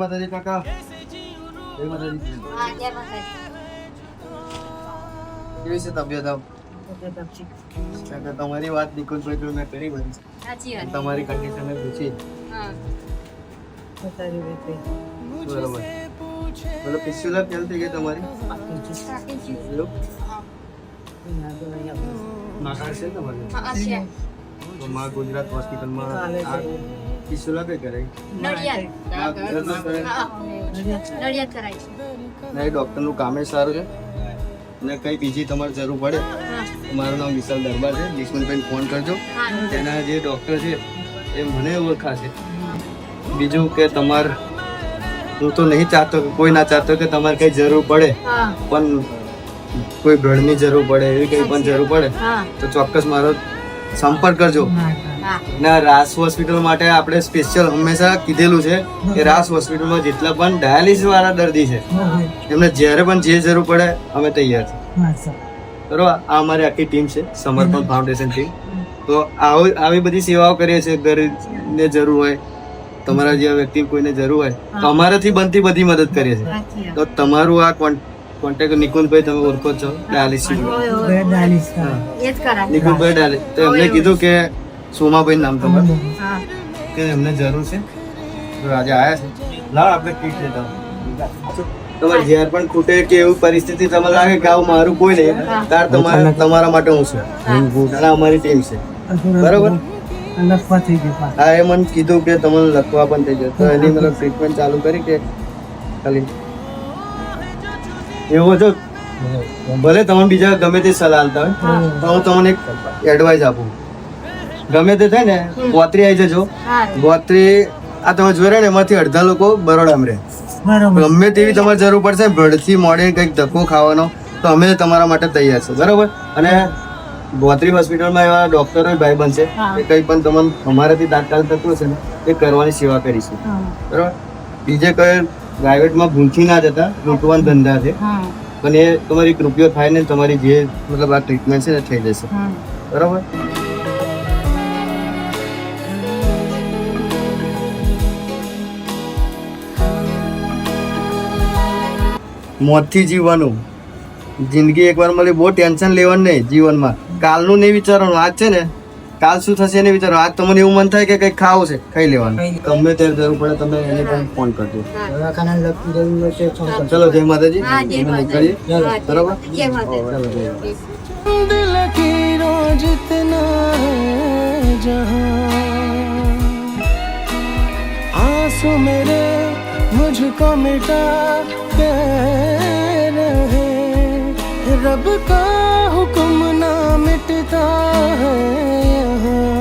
માતાજી કાકા. જય માતાજી. હા, જય માતાજી. કેવી છે તબિયત આપ? કાકા તમારી વાત નિકુંજભાઈ જોડે મેં કરી બધી. સાચી વાત. તમારી કન્ડિશન મેં પૂછી. હા. બરોબર. બોલો પિસ્યુલા કેમ થઈ ગઈ તમારી? એવું? નાકાર છે ને તમારે? હા, છે. તો માં ગુજરાત હોસ્પિટલમાં આ પિસ્યુલા કઈ કરાય? નડિયાદ. આ ગુજરાતમાં કરાય? હા. નડિયાદ કરાય છે. ના, એ ડૉક્ટરનું કામ જ સારું છે અને કંઈ બીજી તમારે જરૂર પડે હા. મારું નામ વિશાલ દરબાર છે. જિસ્મનભાઈને ફોન કરજો. હા. તેના જે ડૉક્ટર છે એ મને ઓળખાશે. બીજું કે તમારે હું તો નહીં ચાહતો કે કોઈ ના ચાહતો કે તમારે કંઈ જરૂર પડે હા. પણ કોઈ બ્લડની જરૂર પડે એવી કંઈ પણ જરૂર પડે હા. તો ચોક્કસ મારો સંપર્ક કરજો. હા. ના, રાસ હોસ્પિટલ માટે આપણે સ્પેશિયલ હંમેશા કીધેલું છે કે રાસ હોસ્પિટલમાં જેટલા પણ ડાયાલિસિસ વાળા દર્દી છે એમને જ્યારે પણ જે જરૂર પડે અમે તૈયાર છીએ. બરોબર. આ અમારી આખી ટીમ છે, સમર્પણ ફાઉન્ડેશન ટીમ. તો આવી બધી સેવાઓ કરીએ છીએ. ગરીબને જરૂર હોય, તમારા જેવા વ્યક્તિ કોઈને જરૂર હોય તો અમારાથી બનતી બધી મદદ કરીએ છીએ. સાચી વાત. તો તમારું આ કોન્ટેક્ટ નિકુંજભાઈ તમે ઓળખો છો ડાયાલિસિસ. એ જ કરાય. નિકુંજભાઈ ડાયાલિસિસ તો એમને કીધું કે સોમાભાઈ નામ તમારું હા. કે એમને જરૂર છે તો આજે આયા છે. લાવ આપણે કીટ લેતા તમારે જ્યાં પણ ખૂટે કે એવી પરિસ્થિતિ તમને લાગે કે આવું મારું કોઈ નહીં તાર તમારા માટે હું છું અને અમારી ટીમ છે. બરોબર. હા, એ મને કીધું કે તમને લખવા પણ થઈ જાય તો એની મતલબ ટ્રીટમેન્ટ ચાલુ કરી કે ખાલી એવો જો ભલે તમે બીજા ગમે તે સલાહ આલતા હોય તો હું તમને એક એડવાઇસ આપું. ગમે તે થાય ને ગોત્રી આવી જજો. હા. ગોત્રી આ તમે જોઈ ને એમાંથી અડધા લોકો બરોડામાં રહે. ગમે તેવી તમારે જરૂર પડશે ભડથી મોડે કંઈક ધક્કો ખાવાનો તો અમે તમારા માટે તૈયાર છે. બરોબર. અને ગોત્રી હોસ્પિટલમાં એવા ડોક્ટરો ભાઈ બનશે કે કંઈ પણ તમને અમારાથી તાત્કાલિક થતું હશે ને એ કરવાની સેવા કરીશું. બરોબર. બીજે કઈ પ્રાઇવેટમાં ભૂલથી ના જતા લૂંટવાના ધંધા છે પણ એ તમારી એક રૂપિયો થાય ને તમારી જે મતલબ આ ટ્રીટમેન્ટ છે ને થઈ જશે. બરોબર. મોતથી જીવવાનું. જિંદગી એકવાર મળી બહુ ટેન્શન લેવાનું નહીં જીવનમાં. કાલનું નહીં વિચારવાનું. આજ છે ને કાલ શું થશે એને વિચારો. આજ તમને એવું મન થાય કે કંઈક ખાવું છે ખાઈ લેવાનું. ગમે ત્યારે જરૂર પડે તમે એને પણ ફોન કરજો. ચલો જય માતાજી. હા, જય અમે માતાજી. નીકળીએ. હા, બરોબર. જય માતાજી. ચલો જય માતાજી. दिल की रोज जितना है जहां आंसू मेरे मुझको मिटा के रहे रब का हुक्म ना मिटता है यहाँ।